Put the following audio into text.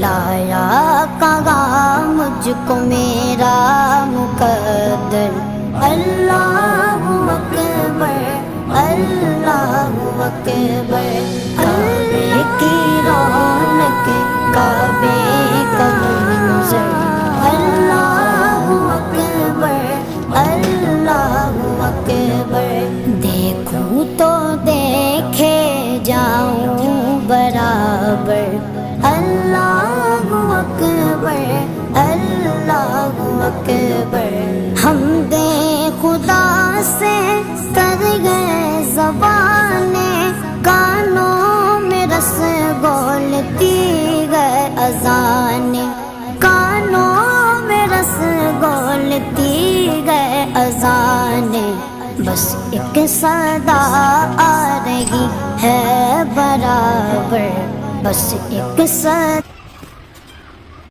لایا کہاں مجھ کو میرا مقدر، اللہ اکبر اللہ اکبر، کعبے کی رونق کعبے کا منظر، اللہ اکبر اللہ اکبر، دیکھوں تو دیکھے جاؤں برابر، اللہ اکبر اللہ اکبر، حمد خدا سے کر گئے زبانیں، کانوں میں رس گولتی گئے اذانیں، کانوں میں رس گولتی گئے اذانیں، بس ایک صدا آ رہی ہے برابر، بس ایک صدا